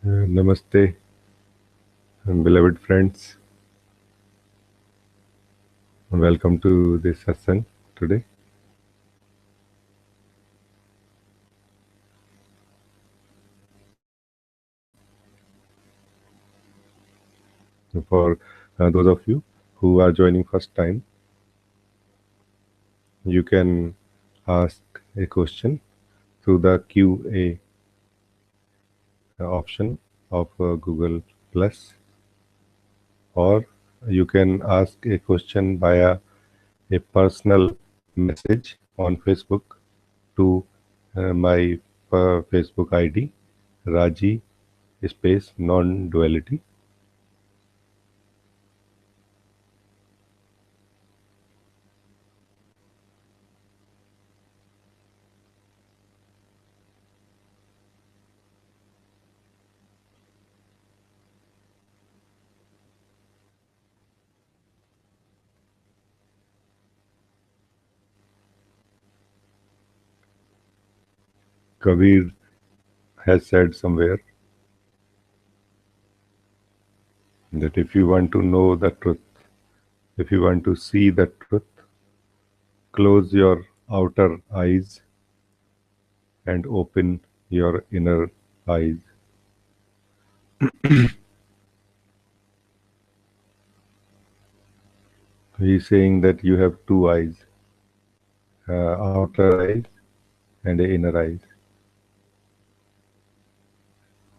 Namaste, beloved friends. Welcome to this Satsang today. For those of you who are joining first time, you can ask a question through the QA option of Google Plus, or you can ask a question via a personal message on Facebook to my Facebook ID, Rajee space non-duality. Kabir has said somewhere that if you want to know the truth, if you want to see the truth, close your outer eyes and open your inner eyes. He's saying that you have two eyes, outer eyes and inner eyes.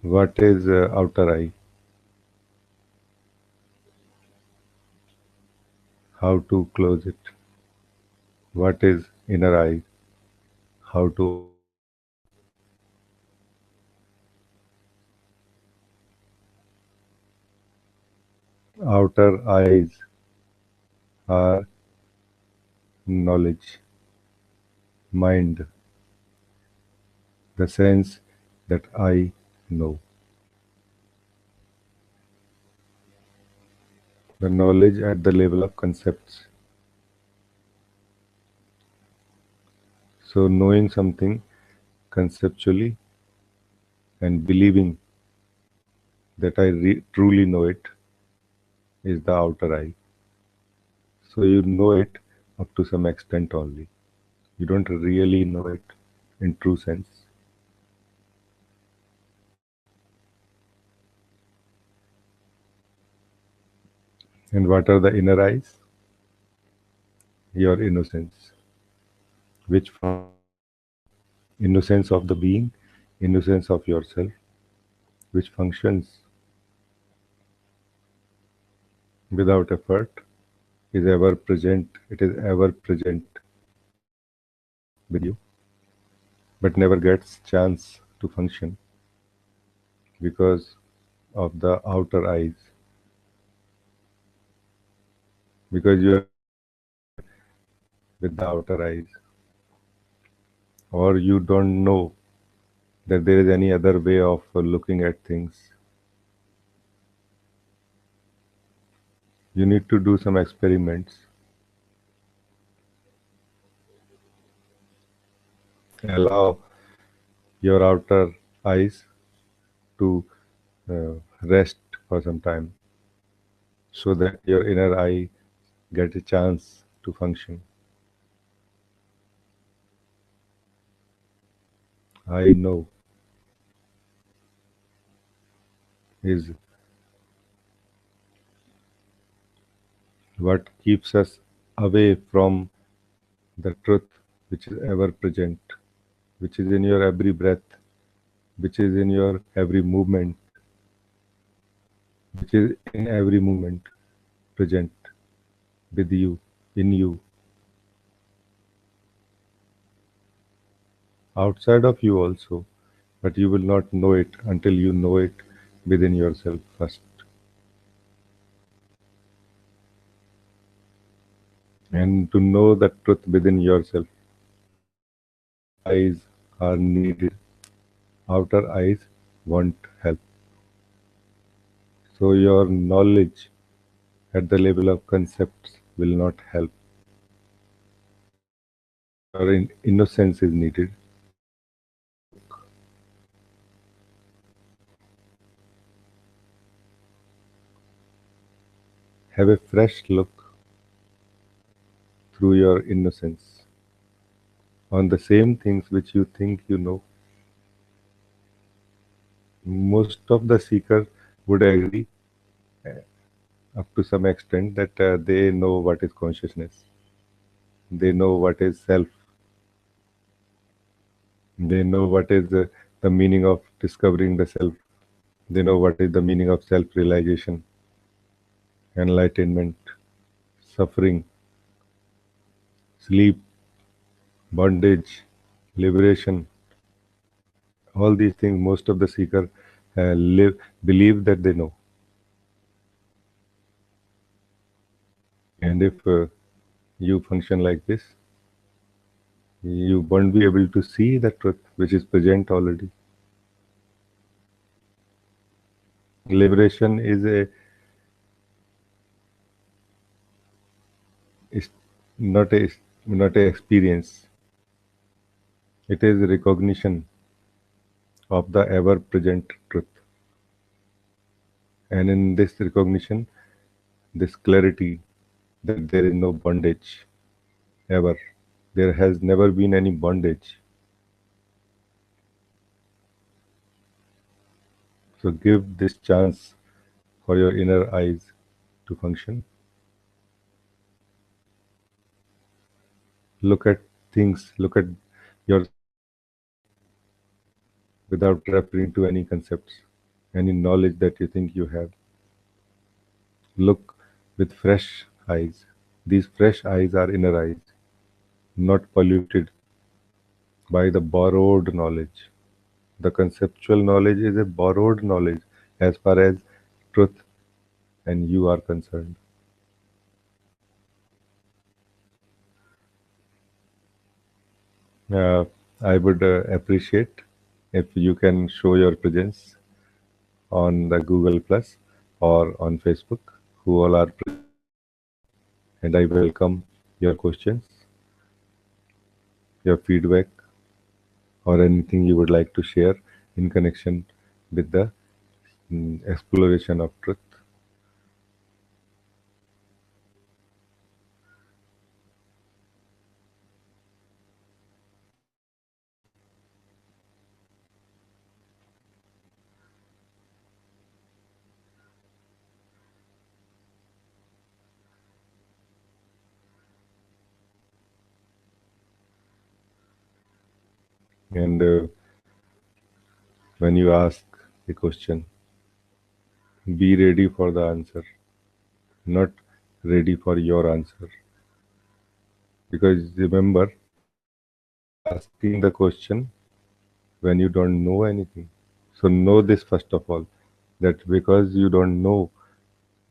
What is outer eye? How to close it? What is inner eye? How to outer eyes are knowledge, mind, the sense that I know. The knowledge at the level of concepts. So knowing something conceptually and believing that I truly know it is the outer eye. So you know it up to some extent only. You don't really know it in true sense. And what are the inner eyes? Your innocence, which innocence of the being, innocence of yourself, which functions without effort, is ever present. It is ever present with you, but never gets chance to function because of the outer eyes, because you are with the outer eyes, or you don't know that there is any other way of looking at things. You need to do some experiments. Allow your outer eyes to rest for some time so that your inner eye get a chance to function. I know is what keeps us away from the truth which is ever present, which is in your every breath, which is in your every movement, which is in every moment present with you, in you, outside of you also, but you will not know it until you know it within yourself first. And to know the truth within yourself, eyes are needed, outer eyes won't help. So your knowledge at the level of concepts will not help. Your innocence is needed. Have a fresh look through your innocence on the same things which you think you know. Most of the seekers would agree up to some extent that they know what is consciousness. They know what is self. They know what is the meaning of discovering the self. They know what is the meaning of self realization, enlightenment, suffering, sleep, bondage, liberation. All these things, most of the seekers believe that they know. And if you function like this, you won't be able to see the truth which is present already. Liberation is not a not a experience. It is recognition of the ever present truth. And in this recognition, this clarity that there is no bondage ever. There has never been any bondage. So give this chance for your inner eyes to function. Look at things, look at yourself without referring to any concepts, any knowledge that you think you have. Look with fresh eyes. These fresh eyes are inner eyes, not polluted by the borrowed knowledge. The conceptual knowledge is a borrowed knowledge as far as truth and you are concerned. Uh, I would appreciate if you can show your presence on the Google Plus or on Facebook, who all are present, and I welcome your questions, your feedback, or anything you would like to share in connection with the exploration of truth. And when you ask a question, be ready for the answer, not ready for your answer. Because remember, you are asking the question when you don't know anything. So know this first of all, that because you don't know,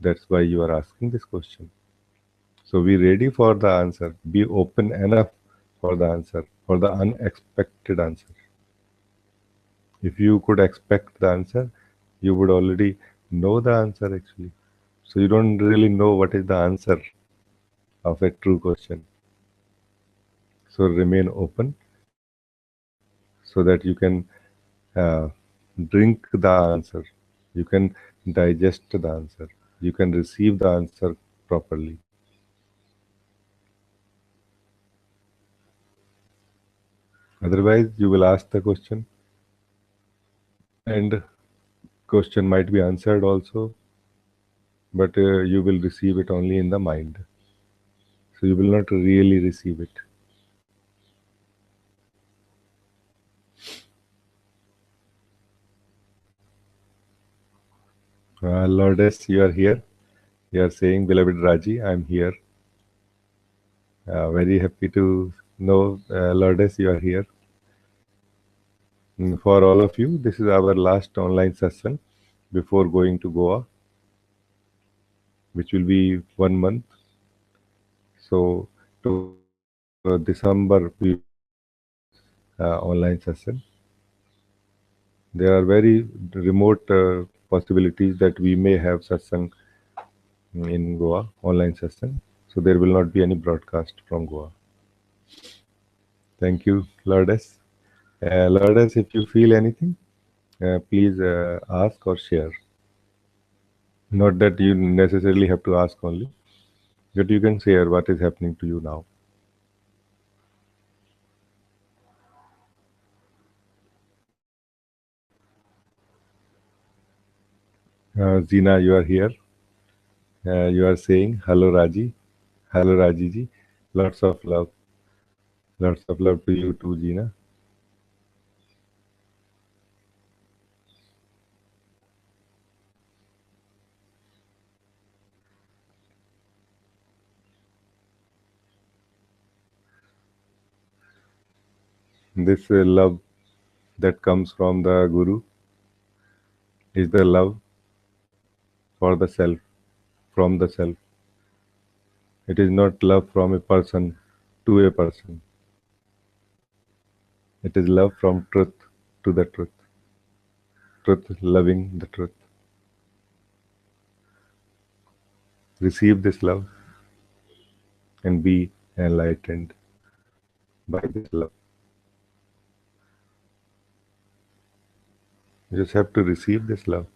that's why you are asking this question. So be ready for the answer. Be open enough for the answer, for the unexpected answer. If you could expect the answer, you would already know the answer actually. So you don't really know what is the answer of a true question. So remain open so that you can uh, drink the answer. You can digest the answer. You can receive the answer properly. Otherwise, you will ask the question, and question might be answered also, but you will receive it only in the mind. So you will not really receive it. Lourdes, you are here. You are saying, beloved Raji, I am here. Very happy to know, Lourdes, you are here. For all of you, this is our last online session before going to Goa, which will be 1 month. So, to December, we online session. There are very remote possibilities that we may have satsang in Goa, online session. So there will not be any broadcast from Goa. Thank you, Lourdes. Lourdes, if you feel anything, please ask or share. Not that you necessarily have to ask only, but you can share what is happening to you now. Zina, you are here. You are saying hello, Raji. Hello, Raji ji. Lots of love. Lots of love to you too, Zina. This love that comes from the Guru is the love for the self, from the self. It is not love from a person to a person. It is love from truth to the truth. Truth loving the truth. Receive this love and be enlightened by this love. You just have to receive this love.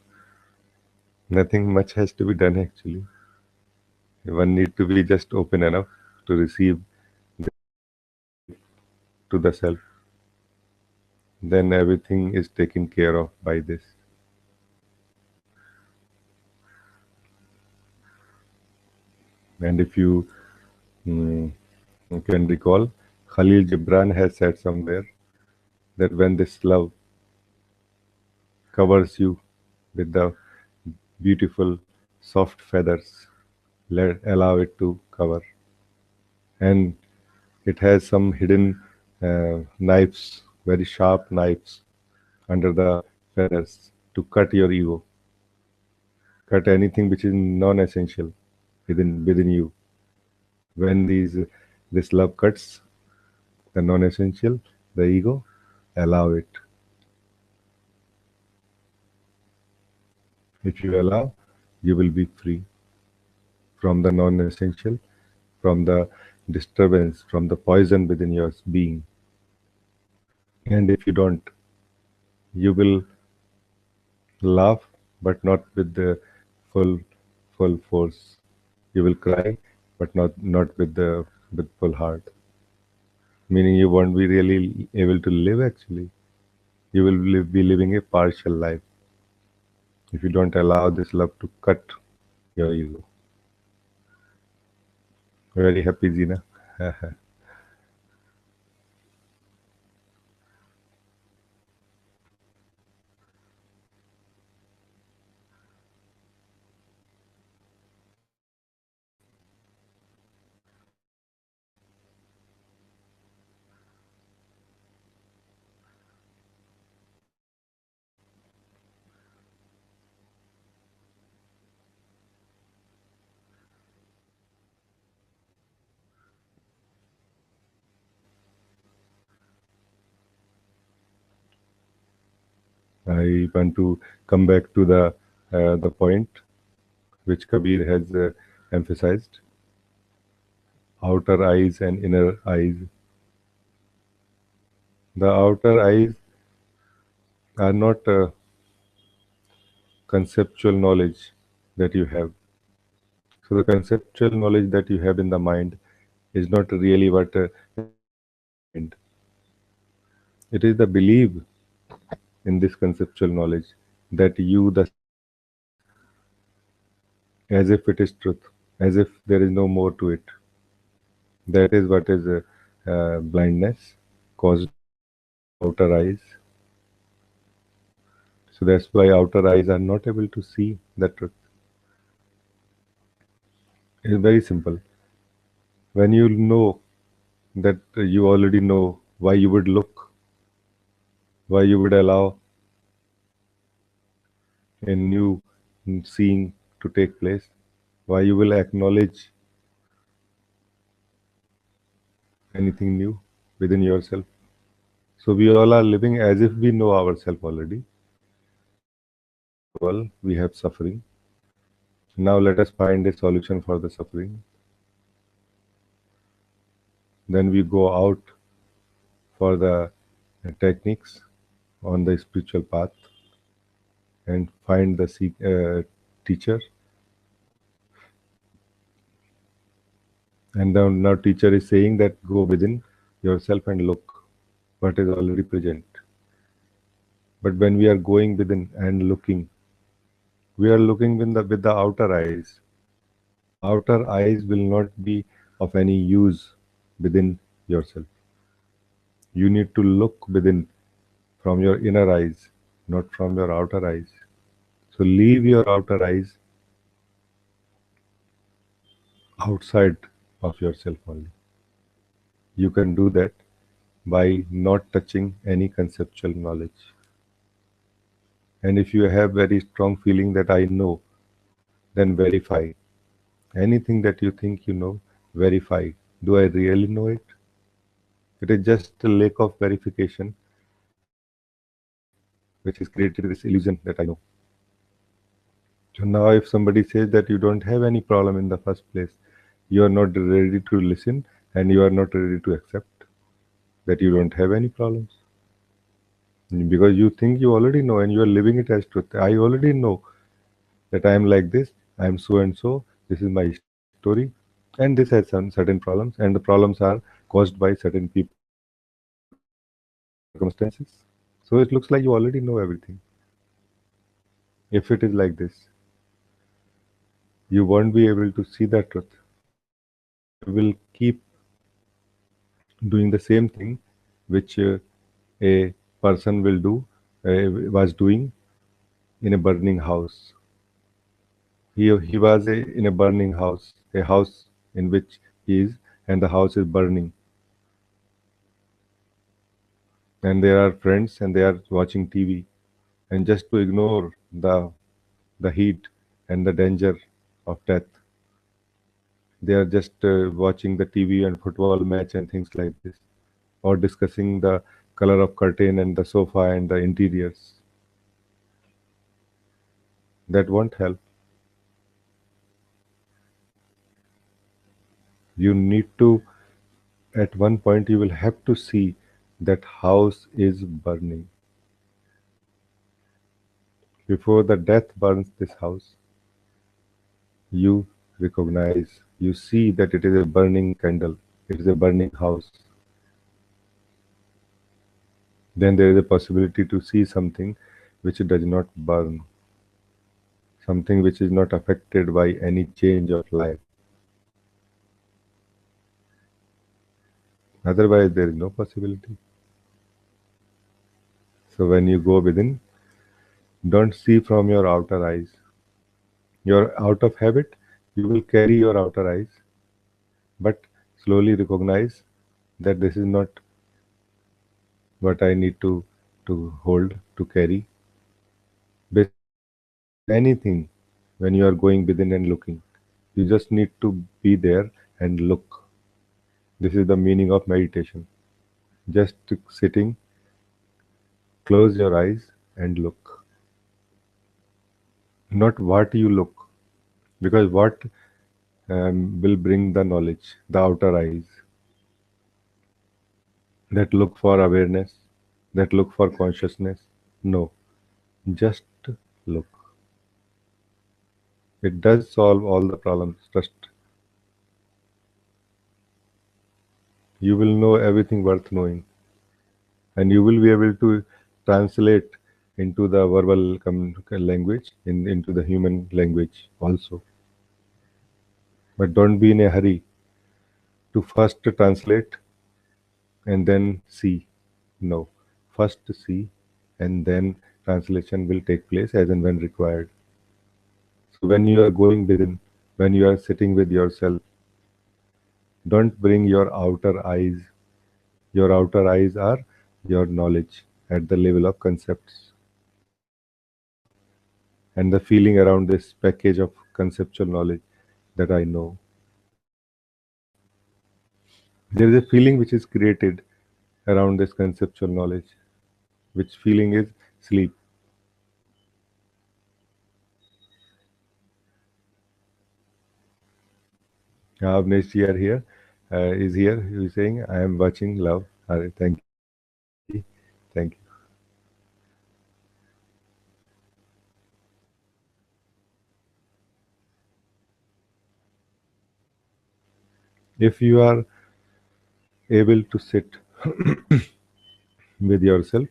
Nothing much has to be done actually. One need to be just open enough to receive to the self. Then everything is taken care of by this. And if you mm, can recall, Khalil Gibran has said somewhere that when this love covers you with the beautiful soft feathers, allow it to cover. And it has some hidden knives, very sharp knives under the feathers to cut your ego, cut anything which is non-essential within you. When this love cuts the non-essential, the ego, allow it. If you allow, you will be free from the non-essential, from the disturbance, from the poison within your being. And if you don't, you will laugh, but not with the full full force. You will cry, but not with full heart. Meaning you won't be really able to live actually. You will be living a partial life if you don't allow this love to cut your ego. Very happy, Zina. I want to come back to the point which Kabir has emphasized: outer eyes and inner eyes. The outer eyes are not conceptual knowledge that you have. So the conceptual knowledge that you have in the mind is not really what mind. It is the belief in this conceptual knowledge that you the as if it is truth, as if there is no more to it. That is what is blindness caused outer eyes. So that's why outer eyes are not able to see the truth. It's very simple. When you know that you already know, why you would look, why you would allow a new seeing to take place, why you will acknowledge anything new within yourself. So we all are living as if we know ourselves already. Well, we have suffering. Now let us find a solution for the suffering. Then we go out for the techniques on the spiritual path and find the teacher And now teacher is saying that go within yourself and look what is already present. But when we are going within and looking, we are looking with the outer eyes. Outer eyes will not be of any use within yourself. You need to look within from your inner eyes, not from your outer eyes. So leave your outer eyes outside of yourself only. You can do that by not touching any conceptual knowledge. And if you have very strong feeling that I know, then verify. Anything that you think you know, verify. Do I really know it? It is just a lack of verification which has created this illusion that I know. So now if somebody says that you don't have any problem in the first place, you are not ready to listen and you are not ready to accept that you don't have any problems. Because you think you already know and you are living it as truth. I already know that I am like this, I am so and so, this is my story, and this has some certain problems, and the problems are caused by certain people, circumstances. So it looks like you already know everything. If it is like this, you won't be able to see the truth. You will keep doing the same thing which a person will do, was doing in a burning house. He was in a burning house, a house in which he is, and the house is burning. And there are friends, and they are watching TV, and just to ignore the heat and the danger of death, they are just watching the TV and football match and things like this, or discussing the color of curtain and the sofa and the interiors. That won't help. You need to, at one point, you will have to see that house is burning. Before the death burns this house, you recognize, you see that it is a burning candle, it is a burning house. Then there is a possibility to see something which does not burn, something which is not affected by any change of life. Otherwise, there is no possibility. So when you go within, don't see from your outer eyes. You're out of habit, you will carry your outer eyes, but slowly recognize that this is not what I need to hold, to carry. Basically, anything when you are going within and looking, you just need to be there and look. This is the meaning of meditation. Just sitting, close your eyes and look. Not what you look, because what will bring the knowledge, the outer eyes that look for awareness, that look for consciousness. No, just look. It does solve all the problems. Trust. You will know everything worth knowing, and you will be able to translate into the verbal language, into the human language also. But don't be in a hurry to first translate and then see. No, first see, and then translation will take place as and when required. So when you are going within, when you are sitting with yourself, don't bring your outer eyes. Your outer eyes are your knowledge at the level of concepts and the feeling around this package of conceptual knowledge that I know. There is a feeling which is created around this conceptual knowledge, which feeling is sleep. Avnesh ji are here, is here. He is saying, I am watching love. Thank you, ji. Thank you. If you are able to sit with yourself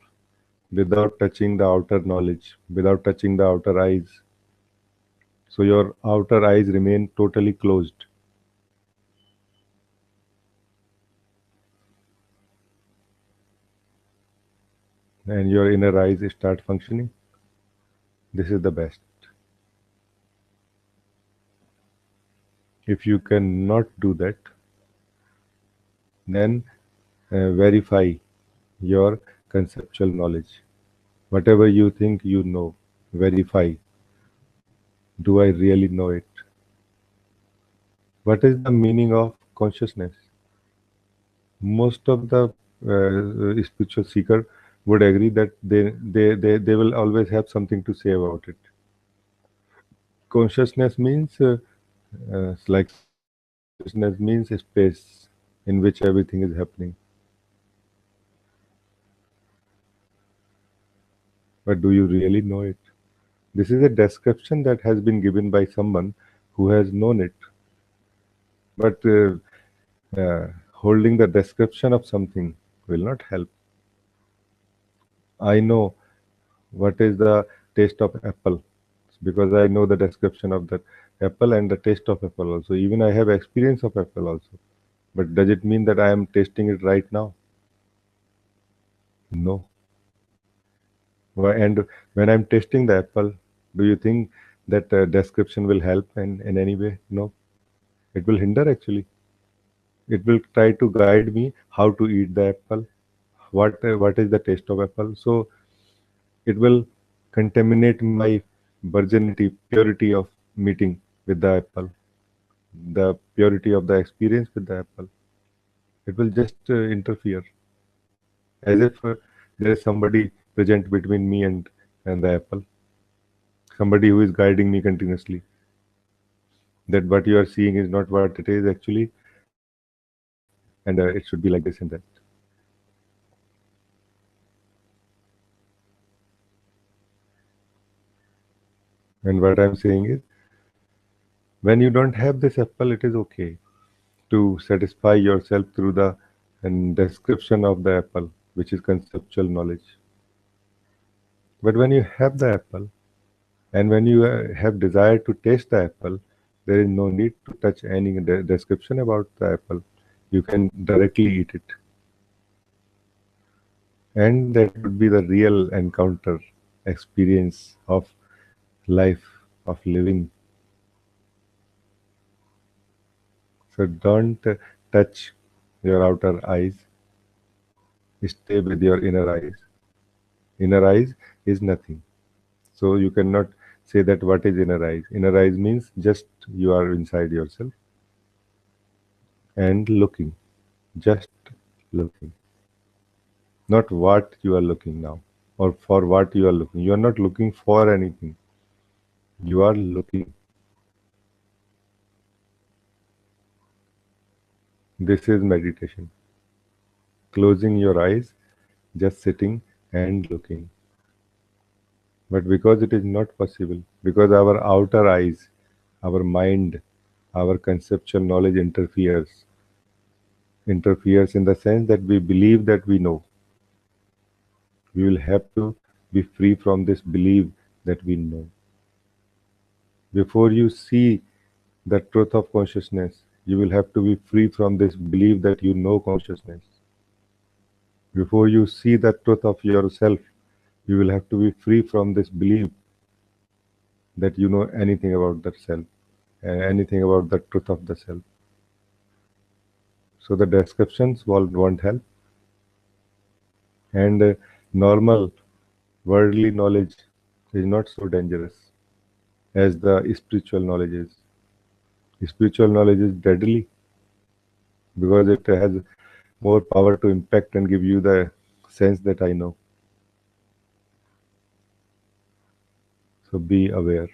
without touching the outer knowledge, without touching the outer eyes, so your outer eyes remain totally closed and your inner eyes start functioning, this is the best. If you cannot do that, then verify your conceptual knowledge. Whatever you think you know, verify. Do I really know it? What is the meaning of consciousness? Most of the spiritual seeker would agree that they will always have something to say about it. Consciousness means, like consciousness means space in which everything is happening. But do you really know it? This is a description that has been given by someone who has known it. But holding the description of something will not help. I know what is the taste of apple because I know the description of that apple and the taste of apple also. Even I have experience of apple also. But does it mean that I am tasting it right now? No. And when I'm tasting the apple, do you think that description will help in any way? No. It will hinder actually. It will try to guide me how to eat the apple, what is the taste of apple. So it will contaminate my virginity, purity of meeting with the apple, the purity of the experience with the apple. It will just interfere as if there is somebody present between me and the apple, somebody who is guiding me continuously. That what you are seeing is not what it is actually, and it should be like this and that. And what I'm saying is, when you don't have this apple, it is okay to satisfy yourself through the description of the apple, which is conceptual knowledge. But when you have the apple, and when you have desire to taste the apple, there is no need to touch any description about the apple. You can directly eat it. And that would be the real encounter, experience of life, of living. So don't touch your outer eyes, stay with your inner eyes. Inner eyes is nothing. So you cannot say that what is inner eyes. Inner eyes means just you are inside yourself and looking, just looking. Not what you are looking now or for what you are looking. You are not looking for anything. You are looking. This is meditation. Closing your eyes, just sitting and looking. But because it is not possible, because our outer eyes, our mind, our conceptual knowledge interferes in the sense that we believe that we know. We will have to be free from this belief that we know. Before you see the truth of consciousness, you will have to be free from this belief that you know consciousness. Before you see the truth of yourself, you will have to be free from this belief that you know anything about that self, anything about the truth of the self. So the descriptions won't help, and normal worldly knowledge is not so dangerous as the spiritual knowledge is. Spiritual knowledge is deadly because it has more power to impact and give you the sense that I know. So be aware,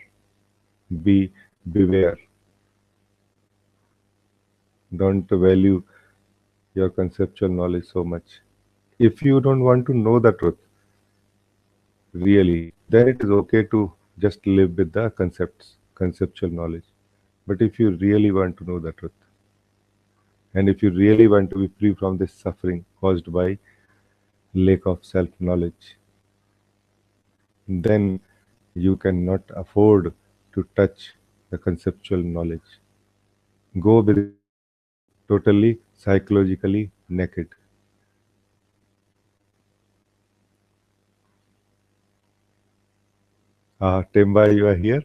be beware. Don't value your conceptual knowledge so much. If you don't want to know the truth, really, then it is okay to just live with the concepts, conceptual knowledge. But if you really want to know the truth, And if you really want to be free from this suffering caused by lack of self knowledge, then you cannot afford to touch the conceptual knowledge. Go with it totally psychologically naked. Temba, you are here.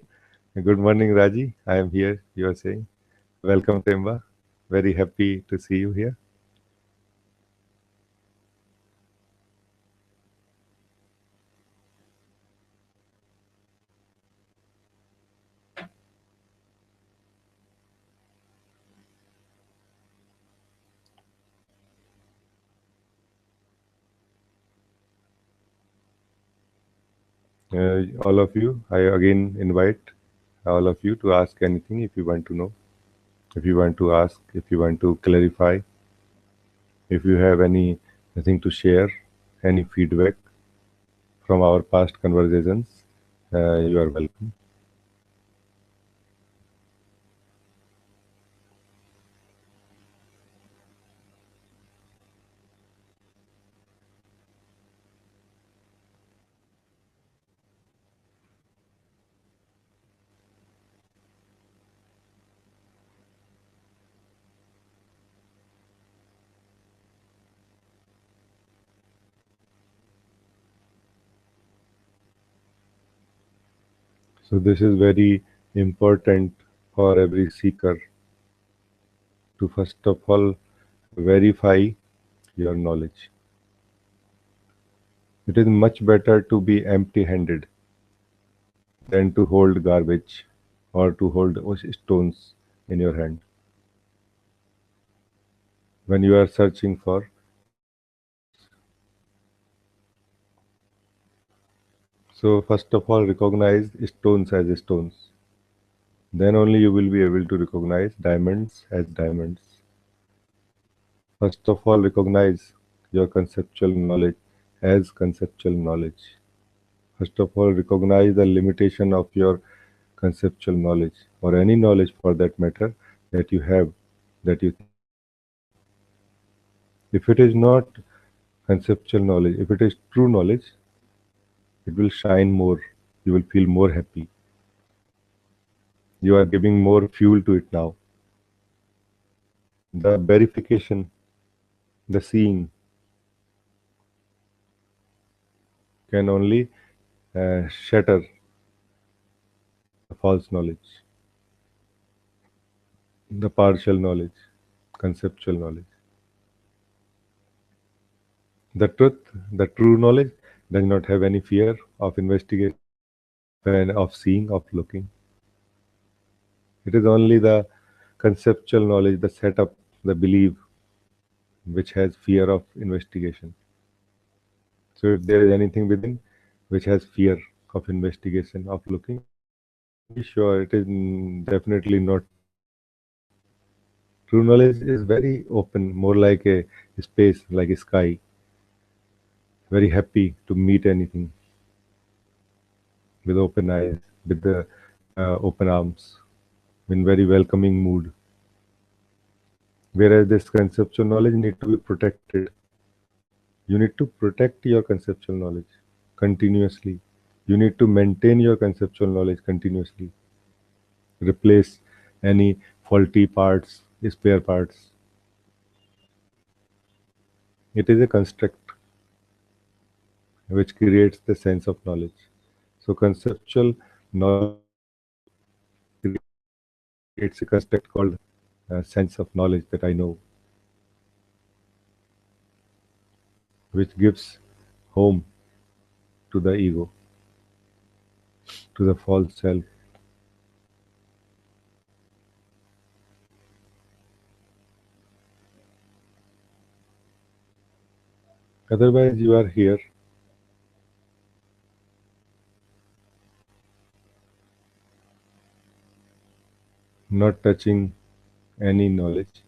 Good morning, Raji. I am here, you are saying. Welcome, Temba. Very happy to see you here. All of you, I again invite all of you to ask anything if you want to know, if you want to ask, if you want to clarify, if you have anything to share, any feedback from our past conversations, you are welcome. So this is very important for every seeker to first of all verify your knowledge. It is much better to be empty-handed than to hold garbage or to hold stones in your hand when you are searching for knowledge. So first of all, recognize stones as stones. Then only you will be able to recognize diamonds as diamonds. First of all, recognize your conceptual knowledge as conceptual knowledge. First of all, recognize the limitation of your conceptual knowledge, or any knowledge for that matter, that you have, that you think. If it is not conceptual knowledge, if it is true knowledge, it will shine more. You will feel more happy. You are giving more fuel to it now. The verification, the seeing can only shatter the false knowledge, the partial knowledge, conceptual knowledge. The truth, the true knowledge, does not have any fear of investigation, and of seeing, of looking. It is only the conceptual knowledge, the setup, the belief, which has fear of investigation. So if there is anything within which has fear of investigation, of looking, be sure it is definitely not true knowledge. True knowledge is very open, more like a space, like a sky, very happy to meet anything with open eyes, with the open arms, in very welcoming mood. Whereas this conceptual knowledge need to be protected. You need to protect your conceptual knowledge continuously. You need to maintain your conceptual knowledge continuously. Replace any faulty parts, spare parts. It is a construct which creates the sense of knowledge. So conceptual knowledge creates a construct called sense of knowledge that I know, which gives home to the ego, to the false self. Otherwise, you are here not touching any knowledge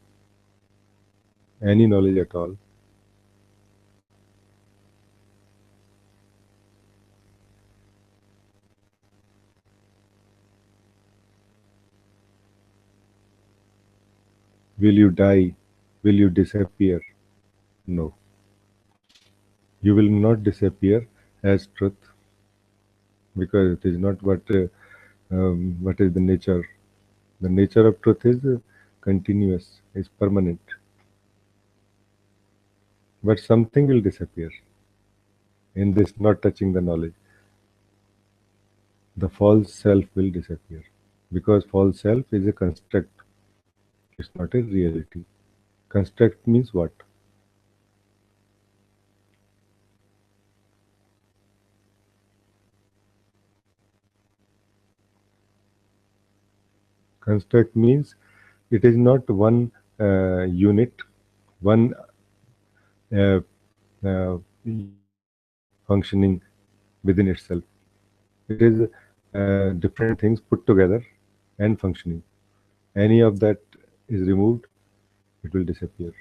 at all. Will you die Will you disappear? No. You will not disappear as truth, because it is not what is the nature. The nature of truth is continuous, is permanent. But something will disappear in this not touching the knowledge. The false self will disappear, because false self is a construct. It's not a reality. Construct means what? Construct means it is not one unit, one uh, unit functioning within itself. It is different things put together and functioning. Any of that is removed, it will disappear.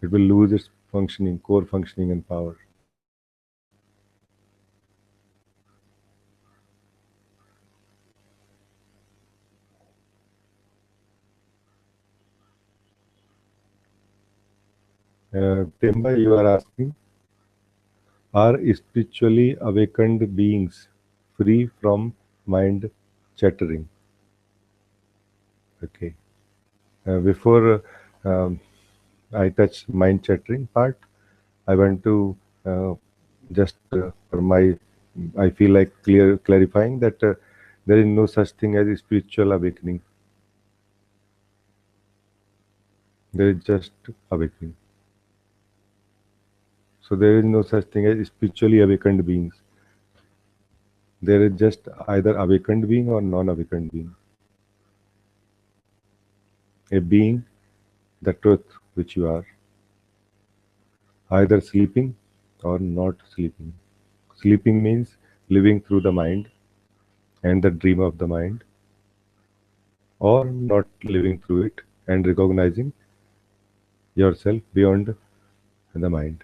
It will lose its functioning, core functioning and power. Temba, you are asking, are spiritually awakened beings free from mind chattering? Okay. Before um, I touch mind chattering part, I want to uh, just for my, I feel like clarifying that there is no such thing as spiritual awakening. There is just awakening. So there is no such thing as spiritually awakened beings. There is just either awakened being or non-awakened being. A being, the truth which you are, either sleeping or not sleeping. Sleeping means living through the mind and the dream of the mind, or not living through it and recognizing yourself beyond the mind.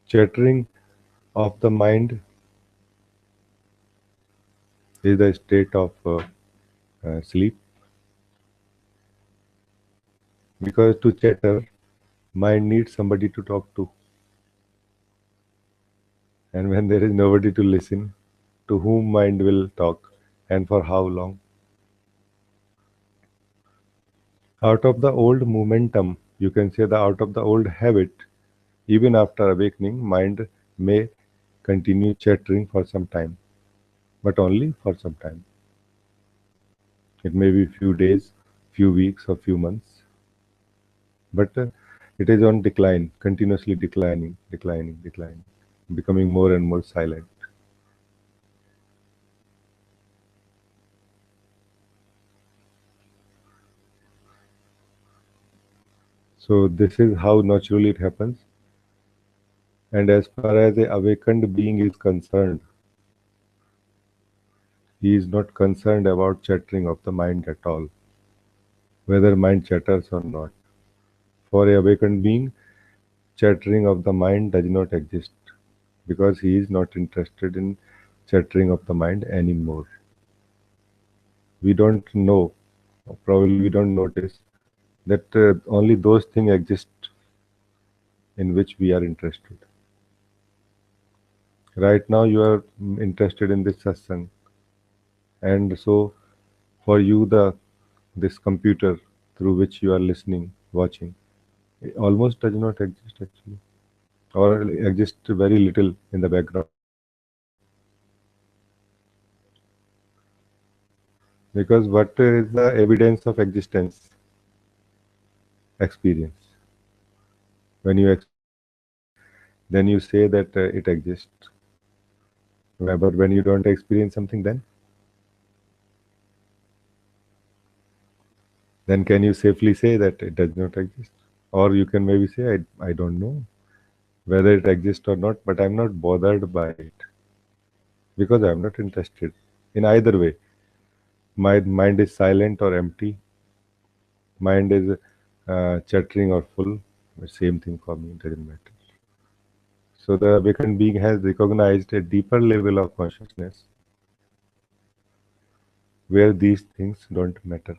Chattering of the mind is the state of sleep, because to chatter, mind needs somebody to talk to. And when there is nobody to listen, to whom mind will talk and for how long? Out of the old momentum, you can say that out of the old habit, even after awakening, mind may continue chattering for some time, but only for some time. It may be few days, few weeks, or few months, but it is on decline, continuously declining, declining, declining, becoming more and more silent. So this is how naturally it happens. And as far as a awakened being is concerned, he is not concerned about chattering of the mind at all, whether mind chatters or not. For a awakened being, chattering of the mind does not exist, because he is not interested in chattering of the mind anymore. We don't know, or probably we don't notice, that only those things exist in which we are interested. Right now, you are interested in this satsang, and so for you, the this computer through which you are listening, watching, it almost does not exist actually, or exists very little in the background. Because what is the evidence of existence? Experience. When you experience something, then you say that it exists. But when you don't experience something, then can you safely say that it does not exist? Or you can maybe say, I don't know whether it exists or not, but I'm not bothered by it, because I'm not interested. In either way, my mind is silent or empty, mind is chattering or full, the same thing for me, it doesn't matter. So the awakened being has recognized a deeper level of consciousness where these things don't matter.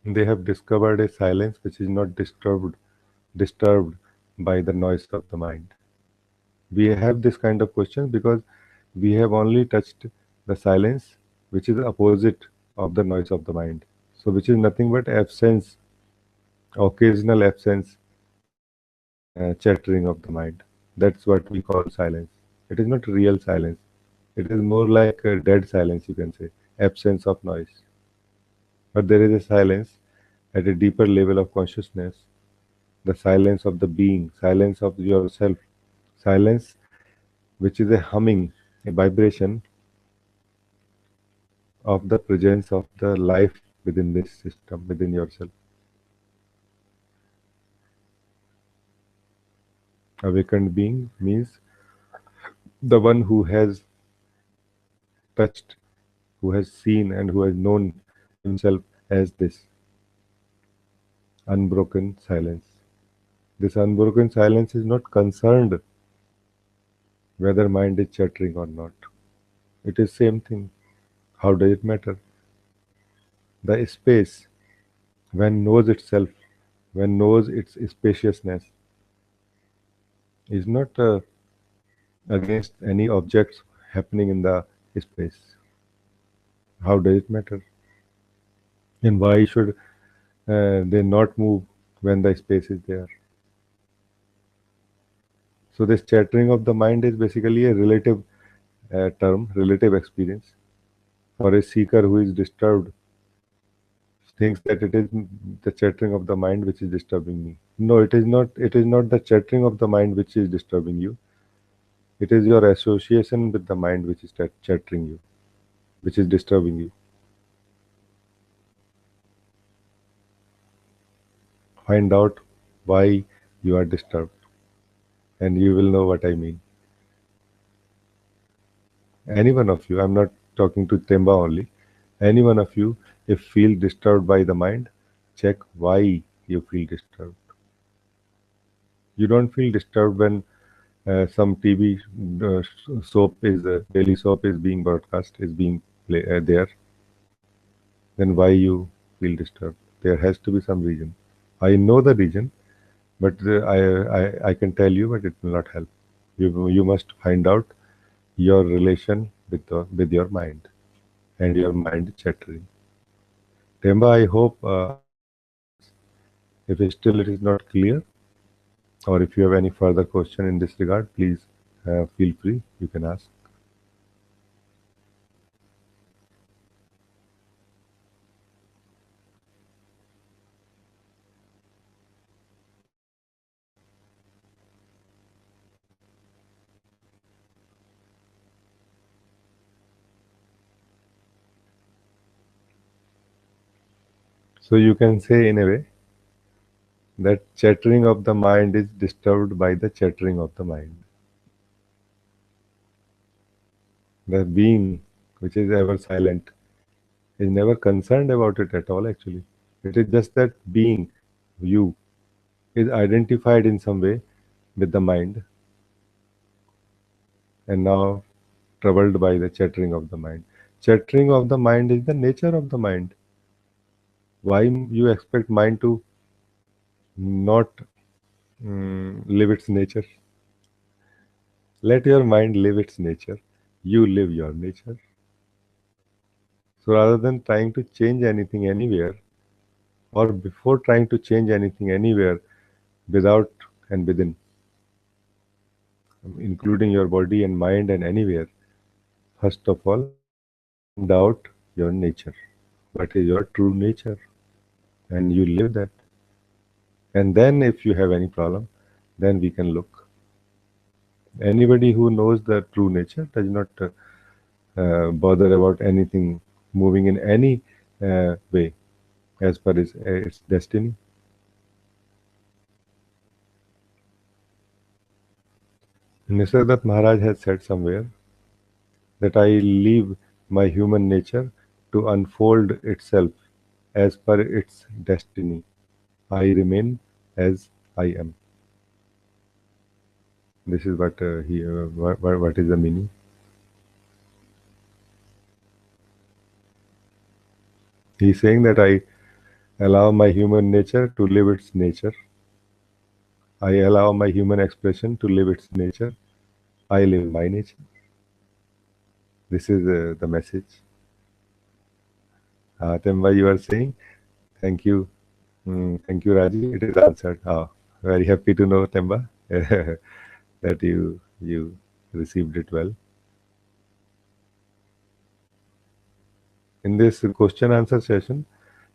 They have discovered a silence which is not disturbed by the noise of the mind. We have this kind of question because we have only touched the silence which is the opposite of the noise of the mind. So which is nothing but absence, occasional absence and chattering of the mind. That's what we call silence. It is not real silence. It is more like a dead silence, you can say, absence of noise. But there is a silence at a deeper level of consciousness, the silence of the being, silence of yourself, silence which is a humming, a vibration of the presence of the life within this system, within yourself. Awakened being means the one who has touched, who has seen, and who has known himself as this unbroken silence. This unbroken silence is not concerned whether mind is chattering or not. It is same thing. How does it matter? The space, when knows itself, when knows its spaciousness, is not against any objects happening in the space. How does it matter? And why should they not move when the space is there? So this chattering of the mind is basically a relative term, relative experience. For a seeker who is disturbed, thinks that it is the chattering of the mind which is disturbing me. No, it is not. It is not the chattering of the mind which is disturbing you. It is your association with the mind which is chattering you, which is disturbing you. Find out why you are disturbed, and you will know what I mean. Any one of you, I'm not talking to Temba only, any one of you, if feel disturbed by the mind, check why you feel disturbed. You don't feel disturbed when some TV soap is daily soap is being broadcast, is being there. Then why you feel disturbed? There has to be some reason. I know the reason, but I can tell you, but it will not help. You must find out your relation with your mind and your mind chattering. Temba, I hope I answered your questions. If still it is not clear, or if you have any further question in this regard, please feel free. You can ask. So you can say in a way that chattering of the mind is disturbed by the chattering of the mind. The being, which is ever silent, is never concerned about it at all actually. It is just that being, you, is identified in some way with the mind and now troubled by the chattering of the mind. Chattering of the mind is the nature of the mind. Why you expect mind to not live its nature? Let your mind live its nature. You live your nature. So rather than trying to change anything anywhere, or before trying to change anything anywhere, without and within, including your body and mind and anywhere, first of all, find out your nature. What is your true nature? And you live that. And then if you have any problem, then we can look. Anybody who knows the true nature does not bother about anything moving in any way as per its destiny. Nisargadatta Maharaj has said somewhere that I leave my human nature to unfold itself as per its destiny. I remain as I am. This is what is the meaning. He's saying that I Allow my human nature to live its nature. I allow my human expression to live its nature. I live my nature. This is the message. Temba, you are saying, thank you. Thank you, Raji. It is answered. Very happy to know, Temba, that you received it well. In this question answer session,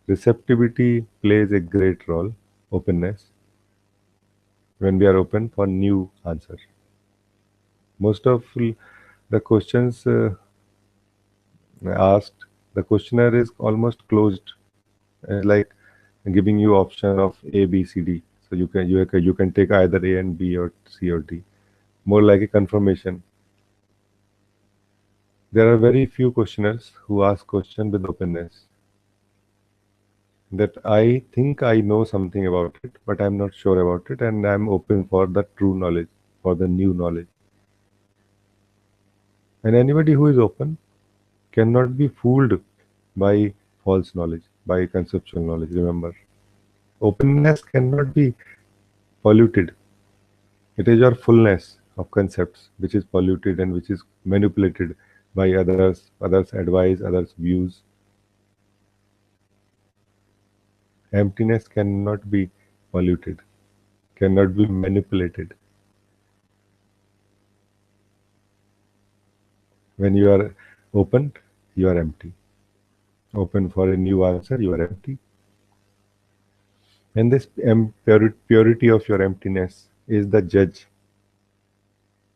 receptivity plays a great role. Openness, when we are open for new answers. Most of the questions asked, the questionnaire is almost closed, like giving you option of A, B, C, D. So you can take either A and B or C or D. More like a confirmation. There are very few questioners who ask question with openness. That I think I know something about it, but I'm not sure about it, and I'm open for the true knowledge, for the new knowledge. And anybody who is open cannot be fooled by false knowledge, by conceptual knowledge. Remember, openness cannot be polluted. It is your fullness of concepts which is polluted and which is manipulated by others' advice, others' views. Emptiness cannot be polluted, cannot be manipulated. When you are open, you are empty. Open for a new answer, you are empty. And this purity of your emptiness is the judge,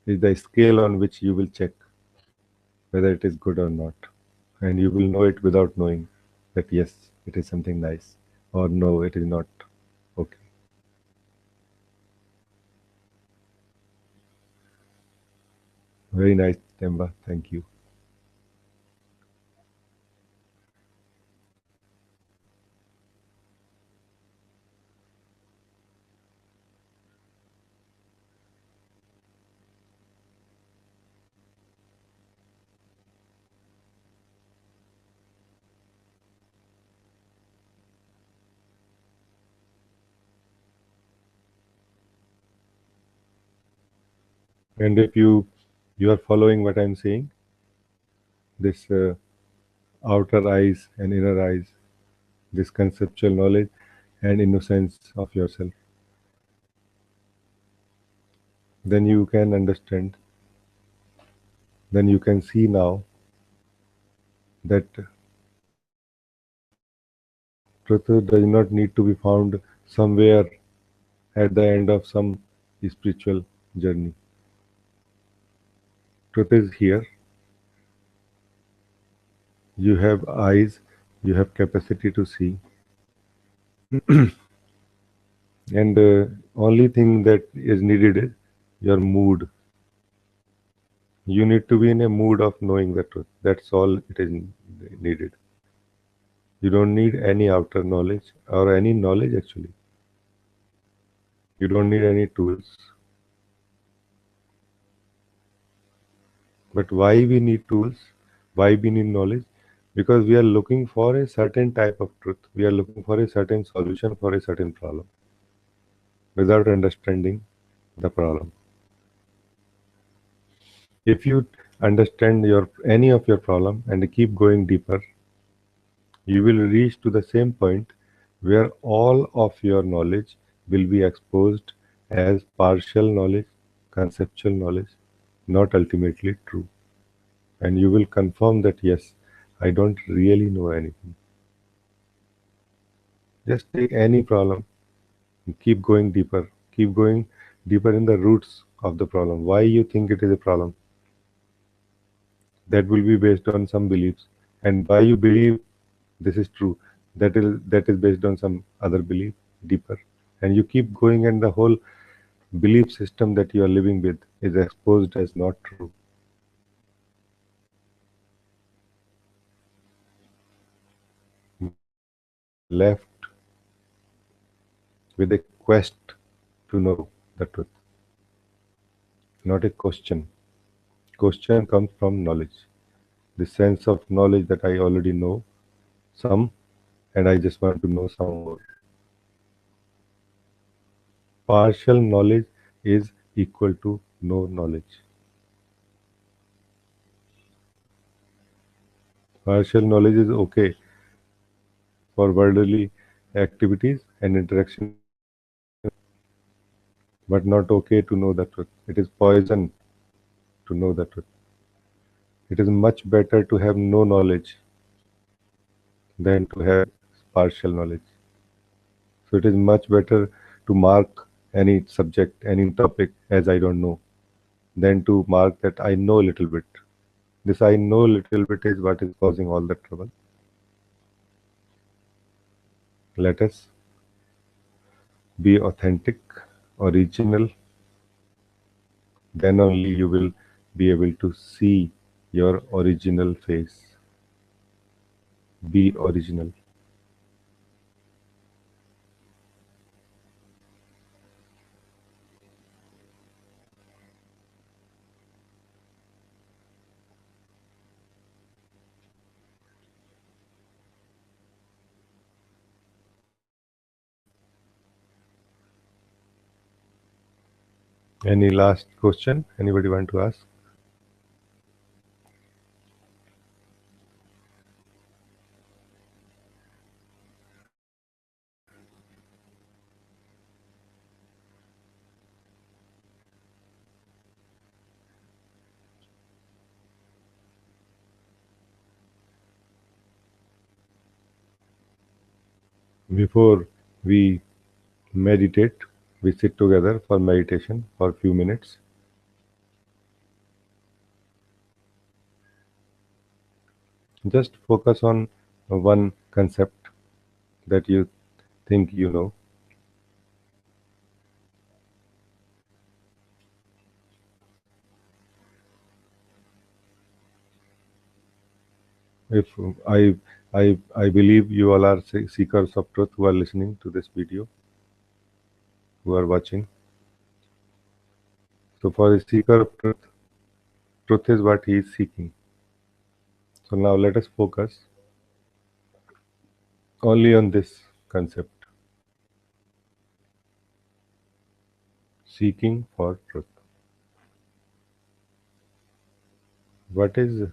is the scale on which you will check whether it is good or not. And you will know it without knowing that yes, it is something nice, or no, it is not. Okay. Very nice, Temba. Thank you. And if you are following what I'm saying, this outer eyes and inner eyes, this conceptual knowledge and innocence of yourself, then you can understand, then you can see now that truth does not need to be found somewhere at the end of some spiritual journey. Truth is here. You have eyes, you have capacity to see, and only thing that is needed is your mood. You need to be in a mood of knowing the truth. That's all it is needed. You don't need any outer knowledge or any knowledge actually. You don't need any tools. But why we need tools? Why we need knowledge? Because we are looking for a certain type of truth. We are looking for a certain solution for a certain problem without understanding the problem. If you understand your any of your problem and keep going deeper, you will reach to the same point where all of your knowledge will be exposed as partial knowledge, conceptual knowledge, not ultimately true. And you will confirm that yes, I don't really know anything. Just take any problem and keep going deeper. Keep going deeper in the roots of the problem. Why you think it is a problem? That will be based on some beliefs. And why you believe this is true? That is based on some other belief deeper. And you keep going, and the whole belief system that you are living with is exposed as not true. Left with a quest to know the truth, not a question. Question comes from knowledge. The sense of knowledge that I already know some, and I just want to know some more. Partial knowledge is equal to no knowledge. Partial knowledge is okay for worldly activities and interaction with others, but not okay to know the truth. It is poison to know the truth. It is much better to have no knowledge than to have partial knowledge. So it is much better to mark any subject, any topic as I don't know, than to mark that I know a little bit. This I know little bit is what is causing all the trouble. Let us be authentic, original, then only you will be able to see your original face. Be original. Any last question? Anybody want to ask? Before we meditate, we sit together for meditation for a few minutes. Just focus on one concept that you think you know. If I believe you all are seekers of truth who are listening to this video, who are watching. So for a seeker of truth, truth is what he is seeking. So now let us focus only on this concept, seeking for truth. What is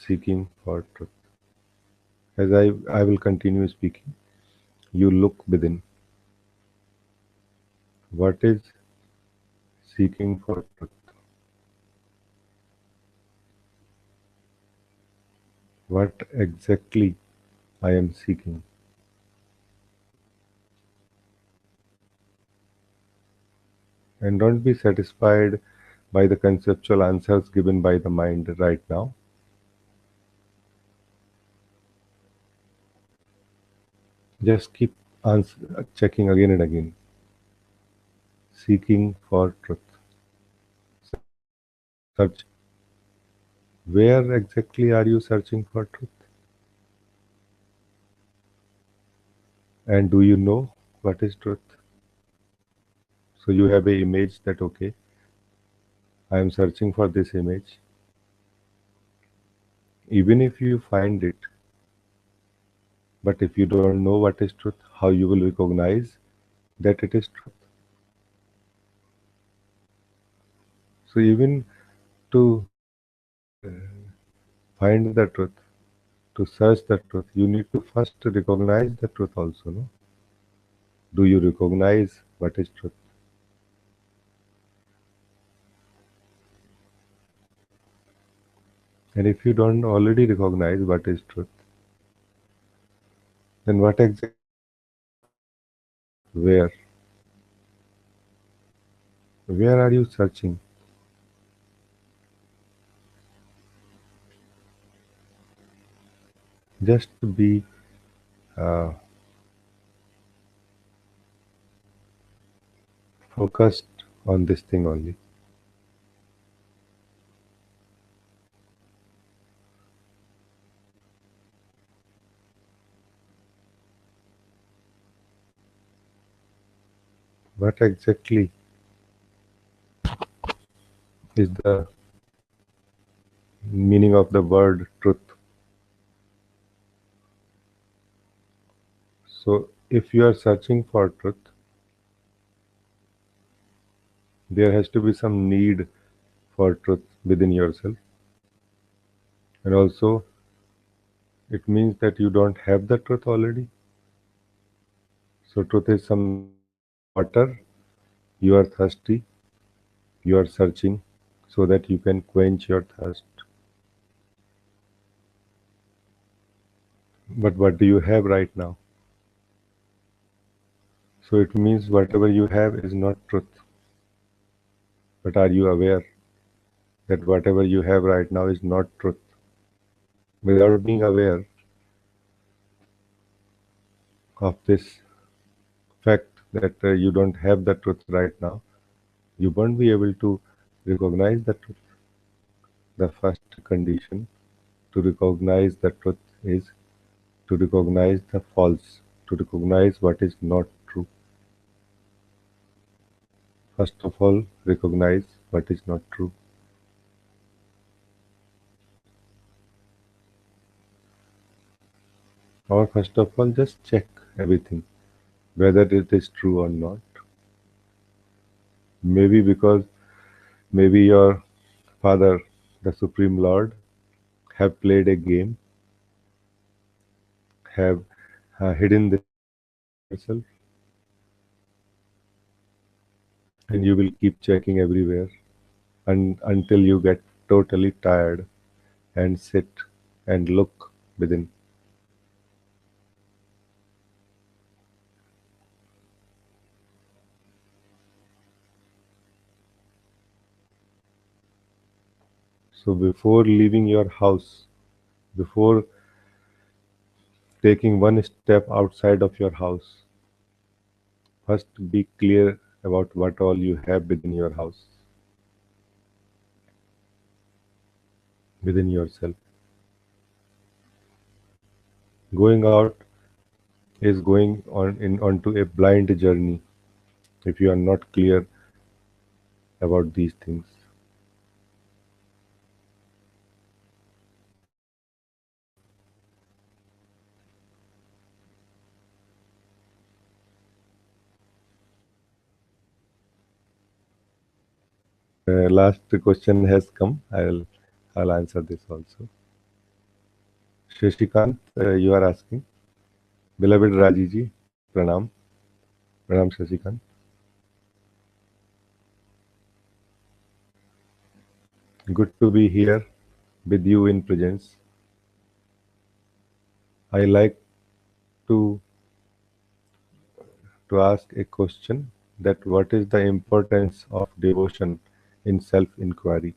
seeking for truth? As I will continue speaking, you look within. What is seeking for truth? What exactly I am seeking? And don't be satisfied by the conceptual answers given by the mind right now. Just keep checking again and again. Seeking for truth. Search. Where exactly are you searching for truth? And do you know what is truth? So you have a image that, okay, I am searching for this image. Even if you find it, but if you don't know what is truth, how you will recognize that it is truth? So even to find the truth, to search the truth, you need to first recognize the truth also, no? Do you recognize what is truth? And if you don't already recognize what is truth, then what exactly, where? Where are you searching? Just be uh, focused on this thing only. What exactly is the meaning of the word truth? So if you are searching for truth, there has to be some need for truth within yourself. And also, it means that you don't have the truth already. So, truth is something like water. You are thirsty, you are searching so that you can quench your thirst. But what do you have right now? So, it means whatever you have is not truth. But are you aware that whatever you have right now is not truth? Without being aware of this fact that you don't have the truth right now, you won't be able to recognize the truth. The first condition to recognize the truth is to recognize the false, to recognize what is not true. First of all, recognize what is not true. Or first of all, just check everything, whether it is true or not. Maybe because maybe your father, the Supreme Lord, have played a game, have hidden this within yourself, and you will keep checking everywhere until you get totally tired and sit and look within. So before leaving your house, before taking one step outside of your house, first be clear about what all you have within your house, within yourself. Going out is going on onto a blind journey if you are not clear about these things. Last question has come. I'll answer this also. Shashikant, you are asking, beloved Rajiji, pranam, pranam Shashikant. Good to be here with you in presence. I like to ask a question that what is the importance of devotion in self-inquiry?